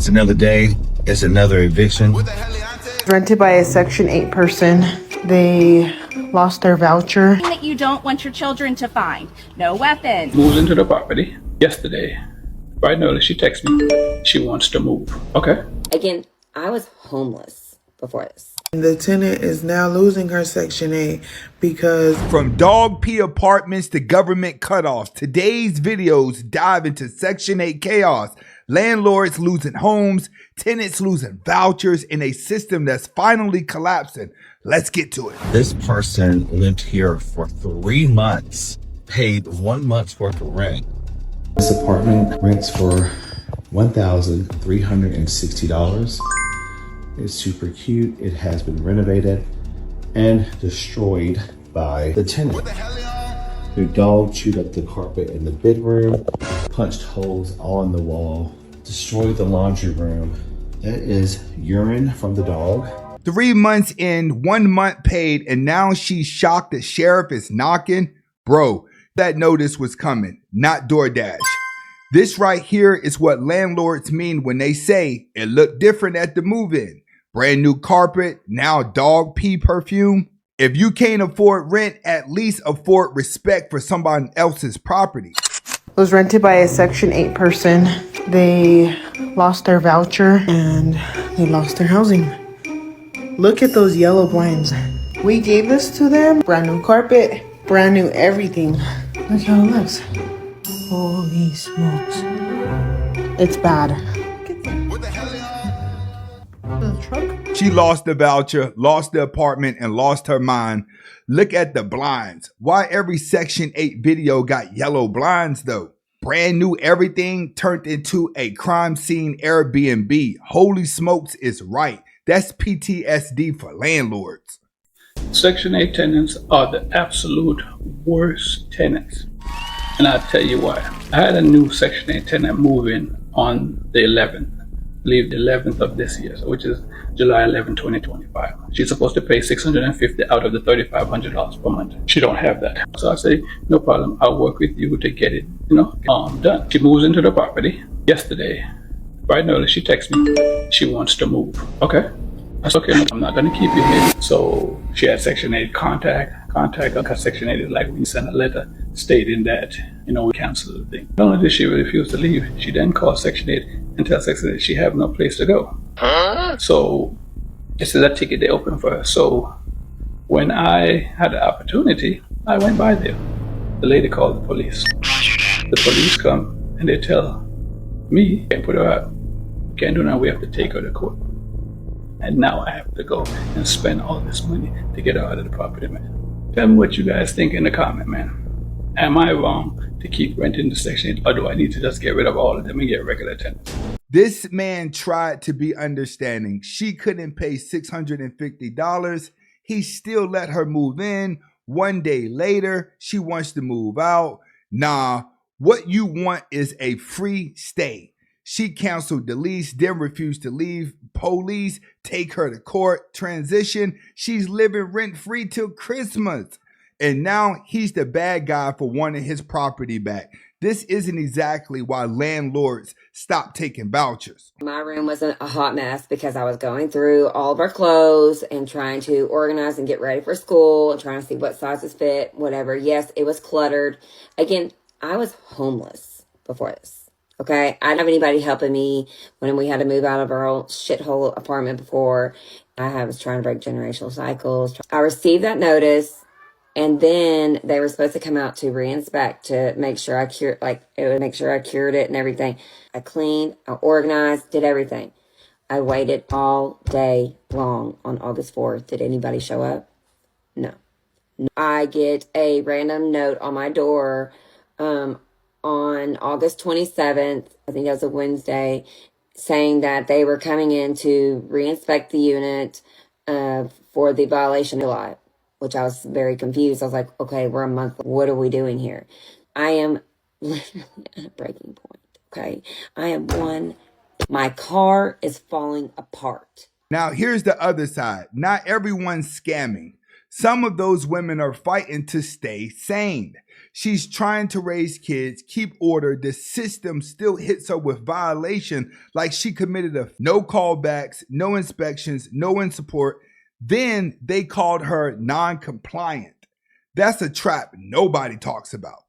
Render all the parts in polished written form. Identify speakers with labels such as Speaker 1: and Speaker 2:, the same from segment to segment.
Speaker 1: It's another day. It's another eviction.
Speaker 2: Rented by a Section 8 person. They lost their voucher.
Speaker 3: That you don't want your children to find. No weapons.
Speaker 4: Moved into the property yesterday. Right now, she texts me. She wants to move. Okay.
Speaker 5: Again, I was homeless before this.
Speaker 2: The tenant is now losing her Section 8 because...
Speaker 6: From dog pee apartments to government cutoffs, today's videos dive into Section 8 chaos. Landlords losing homes, tenants losing vouchers, in a system that's finally collapsing. Let's get to it.
Speaker 1: This person lived here for 3 months, paid 1 month's worth of rent. This apartment rents for $1,360. It's super cute. It has been renovated and destroyed by the tenant. Their dog chewed up the carpet in the bedroom, punched holes all in the wall, destroyed the laundry room. That is urine from the dog.
Speaker 6: 3 months in, 1 month paid, and now she's shocked the sheriff is knocking. Bro, that notice was coming, not DoorDash. This right here is what landlords mean when they say it looked different at the move-in. Brand new carpet, now dog pee perfume. If you can't afford rent, at least afford respect for somebody else's property.
Speaker 2: It was rented by a Section 8 person. They lost their voucher and they lost their housing. Look at those yellow blinds. We gave this to them. Brand new carpet, brand new everything. Look how it looks. Holy smokes. It's bad. The truck.
Speaker 6: She lost the voucher, lost the apartment, and lost her mind. Look at the blinds. Why every Section 8 video got yellow blinds though? Brand new everything turned into a crime scene Airbnb. Holy smokes is right. That's PTSD for landlords.
Speaker 4: Section 8 tenants are the absolute worst tenants. And I'll tell you why. I had a new Section 8 tenant move in on the 11th. I believe the 11th of this year, so which is July 11, 2025. She's supposed to pay $650 out of the $3,500 per month. She don't have that. So I say, no problem. I'll work with you to get it, done. She moves into the property yesterday. Right now, she texts me. She wants to move. Okay. I said, okay, I'm not going to keep you here. So she had Section 8 contact because Section 8 is like when you send a letter stating that, we cancel the thing. Not only did she refuse to leave, she then called Section 8 and tells Section 8 she have no place to go. So this is a ticket they opened for her. So when I had the opportunity, I went by there. The lady called the police. The police come and they tell me, can't put her out. Can't do nothing, we have to take her to court. And now I have to go and spend all this money to get her out of the property, man. Tell me what you guys think in the comment, man. Am I wrong to keep renting the Section 8, or do I need to just get rid of all of them and get regular tenants?
Speaker 6: This man tried to be understanding. She couldn't pay $650. He still let her move in. 1 day later, she wants to move out. Nah, what you want is a free stay. She canceled the lease, then refused to leave. Police take her to court. Transition. She's living rent-free till Christmas. And now he's the bad guy for wanting his property back. This isn't exactly why landlords stop taking vouchers.
Speaker 5: My room was a hot mess because I was going through all of our clothes and trying to organize and get ready for school and trying to see what sizes fit, whatever. Yes, it was cluttered. Again, I was homeless before this. Okay, I didn't have anybody helping me when we had to move out of our old shithole apartment before. I was trying to break generational cycles. I received that notice. And then they were supposed to come out to re-inspect to make sure I cured it and everything. I cleaned, I organized, did everything. I waited all day long on August 4th. Did anybody show up? No. I get a random note on my door on August 27th, I think that was a Wednesday, saying that they were coming in to re-inspect the unit for the violation of July. Which I was very confused. I was like, okay, we're a month. What are we doing here? I am literally at a breaking point, okay? My car is falling apart.
Speaker 6: Now, here's the other side. Not everyone's scamming. Some of those women are fighting to stay sane. She's trying to raise kids, keep order. The system still hits her with violation like she committed no callbacks, no inspections, no support. Then they called her non-compliant. That's a trap nobody talks about.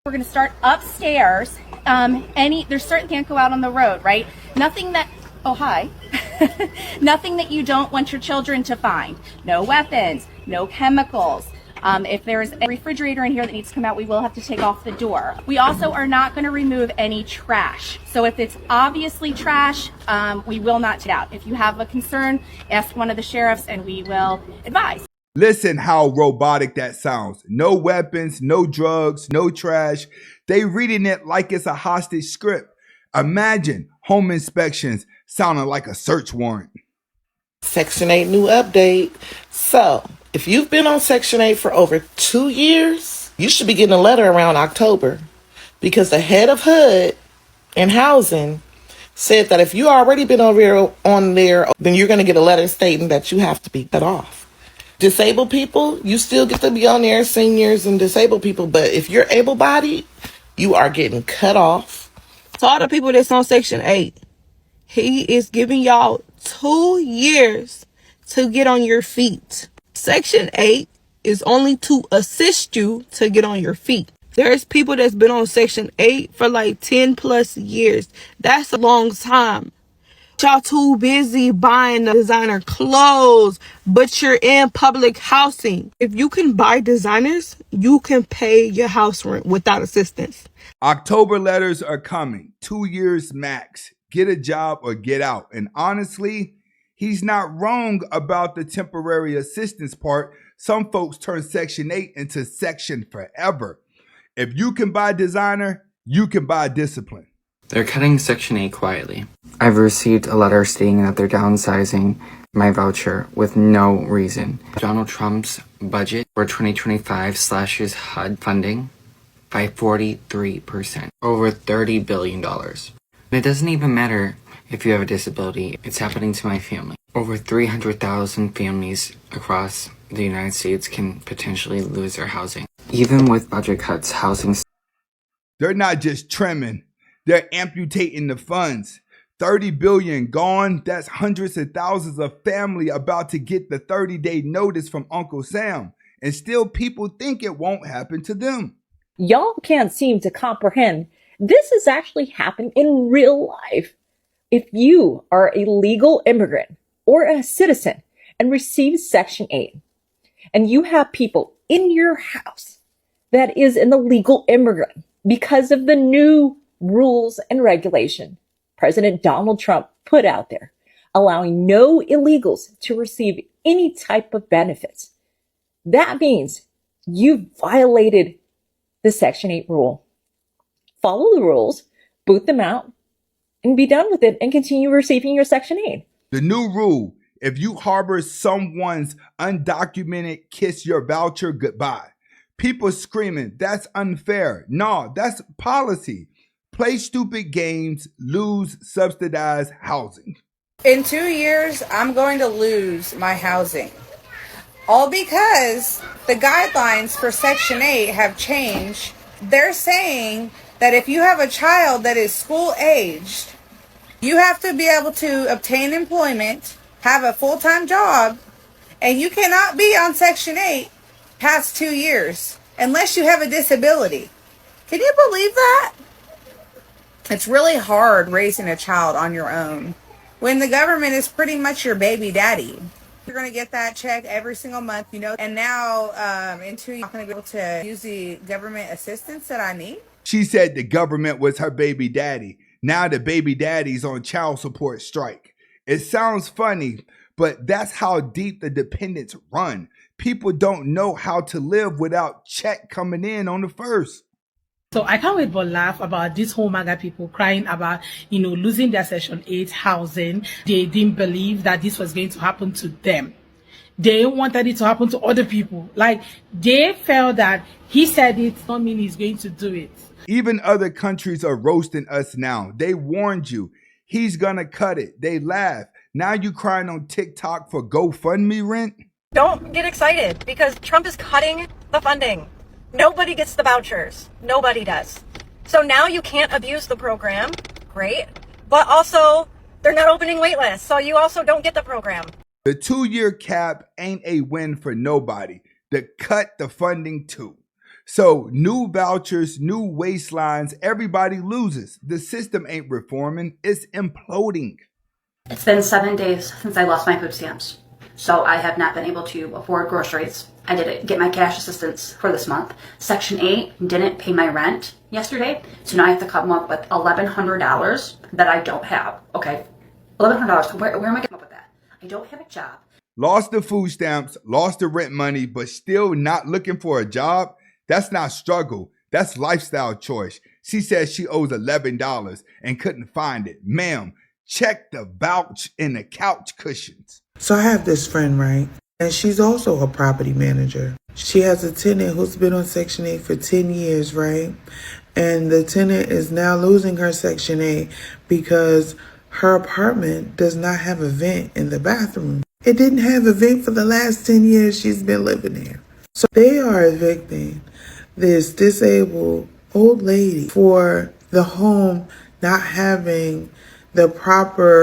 Speaker 3: We're going to start upstairs. There's certain can't go out on the road, right? Nothing that, oh, hi. Nothing that you don't want your children to find. No weapons, no chemicals. If there's a refrigerator in here that needs to come out, we will have to take off the door. We also are not going to remove any trash. So if it's obviously trash, we will not take it out. If you have a concern, ask one of the sheriffs and we will advise.
Speaker 6: Listen how robotic that sounds. No weapons, no drugs, no trash. They reading it like it's a hostage script. Imagine home inspections sounding like a search warrant.
Speaker 7: Section 8 new update. So, if you've been on Section 8 for over 2 years, you should be getting a letter around October, because the head of HUD and housing said that if you already been on there, then you're going to get a letter stating that you have to be cut off. Disabled people, you still get to be on there, seniors and disabled people, but if you're able-bodied, you are getting cut off.
Speaker 8: To all the people that's on Section 8, he is giving y'all 2 years to get on your feet. Section 8 is only to assist you to get on your feet. There's people that's been on Section 8 for like 10 plus years. That's a long time. Y'all too busy buying the designer clothes, but you're in public housing. If you can buy designers, you can pay your house rent without assistance.
Speaker 6: October letters are coming. 2 years max. Get a job or get out. And honestly, he's not wrong about the temporary assistance part. Some folks turn Section 8 into Section Forever. If you can buy designer, you can buy discipline.
Speaker 9: They're cutting Section 8 quietly. I've received a letter stating that they're downsizing my voucher with no reason. Donald Trump's budget for 2025 slashes HUD funding by 43%, over $30 billion. And it doesn't even matter if you have a disability, it's happening to my family. Over 300,000 families across the United States can potentially lose their housing. Even with budget cuts, housing...
Speaker 6: They're not just trimming. They're amputating the funds. $30 billion gone. That's hundreds of thousands of family about to get the 30-day notice from Uncle Sam. And still people think it won't happen to them.
Speaker 10: Y'all can't seem to comprehend. This is actually happening in real life. If you are a legal immigrant or a citizen and receive Section 8, and you have people in your house that is an illegal immigrant because of the new rules and regulation President Donald Trump put out there, allowing no illegals to receive any type of benefits, that means you've violated the Section 8 rule. Follow the rules, boot them out, and be done with it and continue receiving your Section 8.
Speaker 6: The new rule, if you harbor someone's undocumented, kiss your voucher goodbye. People screaming, that's unfair. No, that's policy. Play stupid games, lose subsidized housing.
Speaker 11: In 2 years, I'm going to lose my housing. All because the guidelines for Section 8 have changed. They're saying that if you have a child that is school-aged, you have to be able to obtain employment, have a full-time job, and you cannot be on Section 8 past 2 years unless you have a disability. Can you believe that? It's really hard raising a child on your own when the government is pretty much your baby daddy. You're going to get that check every single month, you know, and now in 2 years, I'm not going to be able to use the government assistance that I need.
Speaker 6: She said the government was her baby daddy. Now the baby daddy's on child support strike. It sounds funny, but that's how deep the dependents run. People don't know how to live without check coming in on the first.
Speaker 12: So I can't wait but laugh about these whole MAGA people crying about, losing their Section 8 housing. They didn't believe that this was going to happen to them. They wanted it to happen to other people. Like, they felt that he said it, does not mean he's going to do it.
Speaker 6: Even other countries are roasting us now. They warned you. He's gonna cut it. They laugh. Now you crying on TikTok for GoFundMe rent?
Speaker 13: Don't get excited because Trump is cutting the funding. Nobody gets the vouchers. Nobody does. So now you can't abuse the program. Great. But also, they're not opening wait lists. So you also don't get the program.
Speaker 6: The 2-year cap ain't a win for nobody. To cut the funding too. So new vouchers, new waistlines, everybody loses. The system ain't reforming, it's imploding.
Speaker 14: It's been 7 days since I lost my food stamps. So I have not been able to afford groceries. I didn't get my cash assistance for this month. Section 8 didn't pay my rent yesterday. So now I have to come up with $1,100 that I don't have. Okay, $1,100. Where am I getting up with that? I don't have a job.
Speaker 6: Lost the food stamps, lost the rent money, but still not looking for a job? That's not struggle. That's lifestyle choice. She says she owes $11 and couldn't find it. Ma'am, check the vouch in the couch cushions.
Speaker 2: So I have this friend, right? And she's also a property manager. She has a tenant who's been on Section 8 for 10 years, right? And the tenant is now losing her Section 8 because her apartment does not have a vent in the bathroom. It didn't have a vent for the last 10 years she's been living there. So they are evicting this disabled old lady for the home not having the proper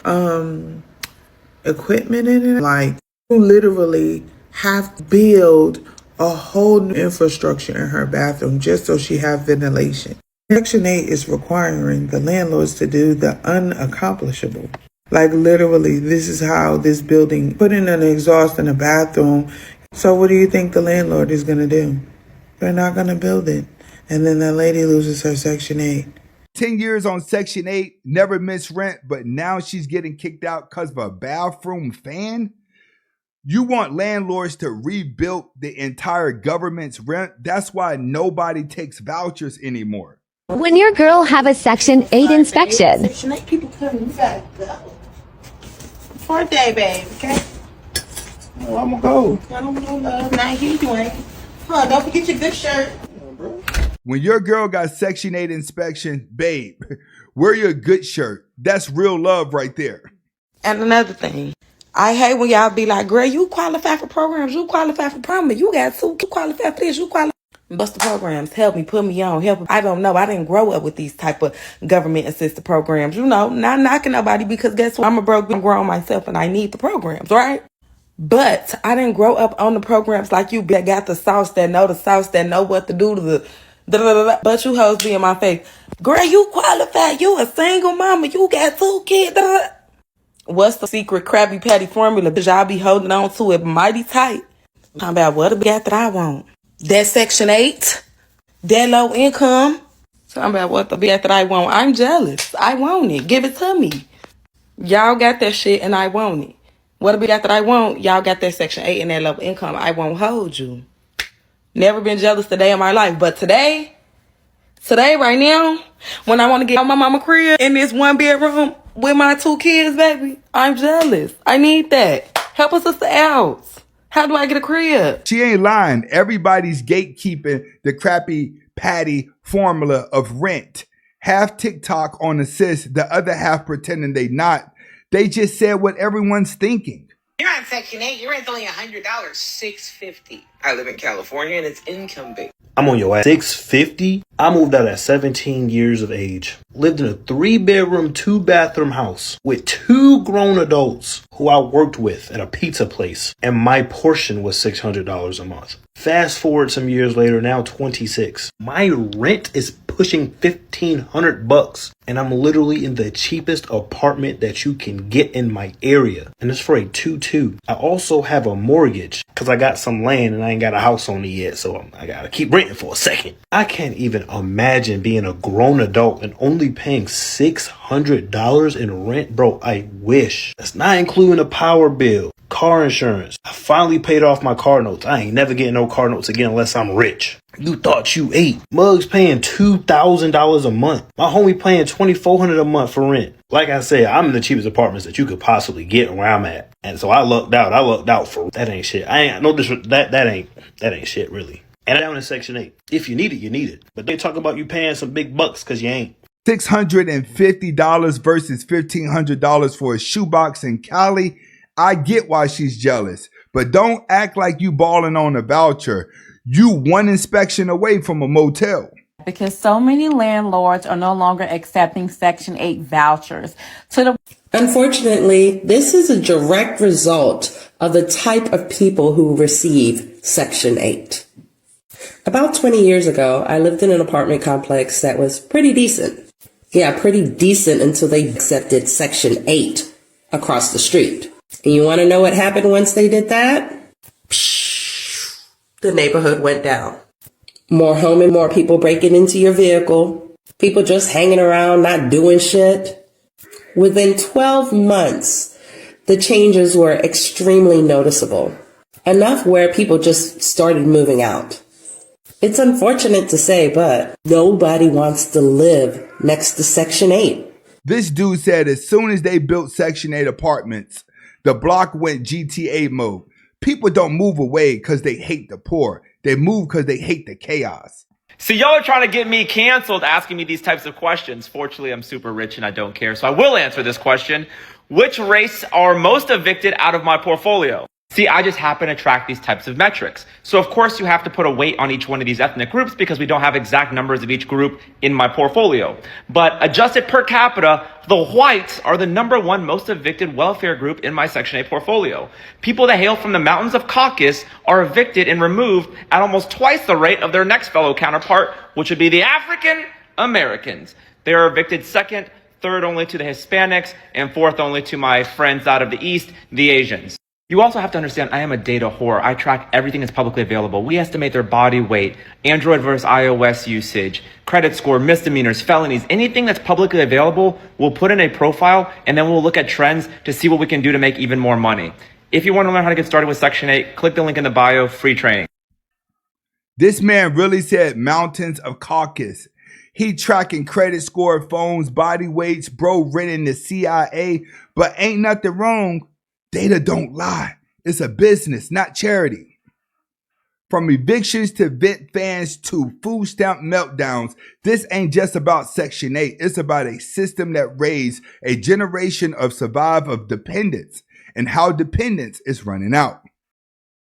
Speaker 2: equipment in it. Like, you literally have to build a whole new infrastructure in her bathroom just so she have ventilation. Section 8 is requiring the landlords to do the unaccomplishable. Like, literally, this is how this building put in an exhaust in a bathroom. So what do you think the landlord is going to do? They're not going to build it. And then that lady loses her Section 8.
Speaker 6: 10 years on Section 8, never missed rent, but now she's getting kicked out because of a bathroom fan? You want landlords to rebuild the entire government's rent? That's why nobody takes vouchers anymore.
Speaker 15: When your girl have a Section 8 inspection.
Speaker 2: Section 8 people coming, you gotta go. For a day, babe, okay?
Speaker 1: Oh, I'm gonna go.
Speaker 2: I don't know, love. Not here, you ain't. Huh, don't forget your good shirt.
Speaker 6: When your girl got Section 8 inspection, babe, wear your good shirt. That's real love right there.
Speaker 7: And another thing, I hate when y'all be like, girl, you qualify for programs, you qualify for promise, you got to qualify for this, you qualify. Bust the programs, help me, put me on, help me. I don't know, I didn't grow up with these type of government assisted programs, not knocking nobody, because guess what, I'm a broke grown myself and I need the programs, right? But I didn't grow up on the programs like you that got the sauce, that know what to do to the but you hoes be in my face. Girl, you qualify, you a single mama, you got 2 kids. What's the secret Krabby Patty formula? Because y'all be holding on to it mighty tight. Talking about what the gat that I want. That Section 8, that low income. Talking about what the gat that I want. I'm jealous. I want it. Give it to me. Y'all got that shit and I want it. What the gat that I want? Y'all got that Section 8 and that low income. I won't hold you. Never been jealous today in my life. But today right now, when I want to get out my mama crib in this 1 bedroom with my 2 kids, baby, I'm jealous. I need that. Help us sister out. How do I get a crib?
Speaker 6: She ain't lying. Everybody's gatekeeping the crappy patty formula of rent. Half TikTok on assist, the other half pretending they not. They just said what everyone's thinking.
Speaker 16: You're on Section 8. Your rent's only $100, $650. I live in California and it's income based.
Speaker 17: I'm on your ass. $650? I moved out at 17 years of age. Lived in a 3-bedroom, 2-bathroom house with 2 grown adults who I worked with at a pizza place. And my portion was $600 a month. Fast forward some years later, now 26. My rent is pushing $1,500 and I'm literally in the cheapest apartment that you can get in my area. And it's for a 2-2. I also have a mortgage because I got some land and I ain't got a house on it yet. So I gotta keep renting for a second. I can't even imagine being a grown adult and only paying $600 in rent. Bro, I wish. That's not including a power bill, car insurance. I finally paid off my car notes. I ain't never getting no car notes again unless I'm rich. You thought you ate. Mug's paying $2,000 a month. My homie paying $2,400 a month for rent. Like I said, I'm in the cheapest apartments that you could possibly get where I'm at. And so I lucked out. For that ain't shit. I ain't no that ain't shit really. And down in Section 8. If you need it, you need it. But they talk about you paying some big bucks because you ain't.
Speaker 6: $650 versus $1,500 for a shoebox in Cali. I get why she's jealous, But don't act like you balling on a voucher. You one inspection away from a motel.
Speaker 18: Because so many landlords are no longer accepting Section 8 vouchers.
Speaker 19: Unfortunately, this is a direct result of the type of people who receive Section 8. About 20 years ago, I lived in an apartment complex that was pretty decent. Yeah, pretty decent until they accepted Section 8 across the street. And you want to know what happened once they did that? Psh, the neighborhood went down. More home and more people breaking into your vehicle. People just hanging around, not doing shit. Within 12 months, the changes were extremely noticeable. Enough where people just started moving out. It's unfortunate to say, but nobody wants to live next to Section 8.
Speaker 6: This dude said as soon as they built Section 8 apartments, the block went GTA mode. People don't move away because they hate the poor. They move because they hate the chaos.
Speaker 20: So y'all are trying to get me canceled asking me these types of questions. Fortunately, I'm super rich and I don't care. So I will answer this question. Which race are most evicted out of my portfolio? See, I just happen to track these types of metrics. So of course you have to put a weight on each one of these ethnic groups because we don't have exact numbers of each group in my portfolio. But adjusted per capita, the whites are the #1 most evicted welfare group in my Section 8 portfolio. People that hail from the mountains of Caucasus are evicted and removed at almost twice the rate of their next fellow counterpart, which would be the African Americans. They are evicted second, third only to the Hispanics, and fourth only to my friends out of the East, the Asians. You also have to understand, I am a data whore. I track everything that's publicly available. We estimate their body weight, Android versus iOS usage, credit score, misdemeanors, felonies, anything that's publicly available, we'll put in a profile, and then we'll look at trends to see what we can do to make even more money. If you want to learn how to get started with Section 8, click the link in the bio, free training.
Speaker 6: This man really said mountains of Caucasus. He tracking credit score, phones, body weights, bro renting the CIA, but ain't nothing wrong. Data don't lie. It's a business, not charity. From evictions to vent fans to food stamp meltdowns, this ain't just about Section 8. It's about a system that raised a generation of survive of dependence and how dependence is running out.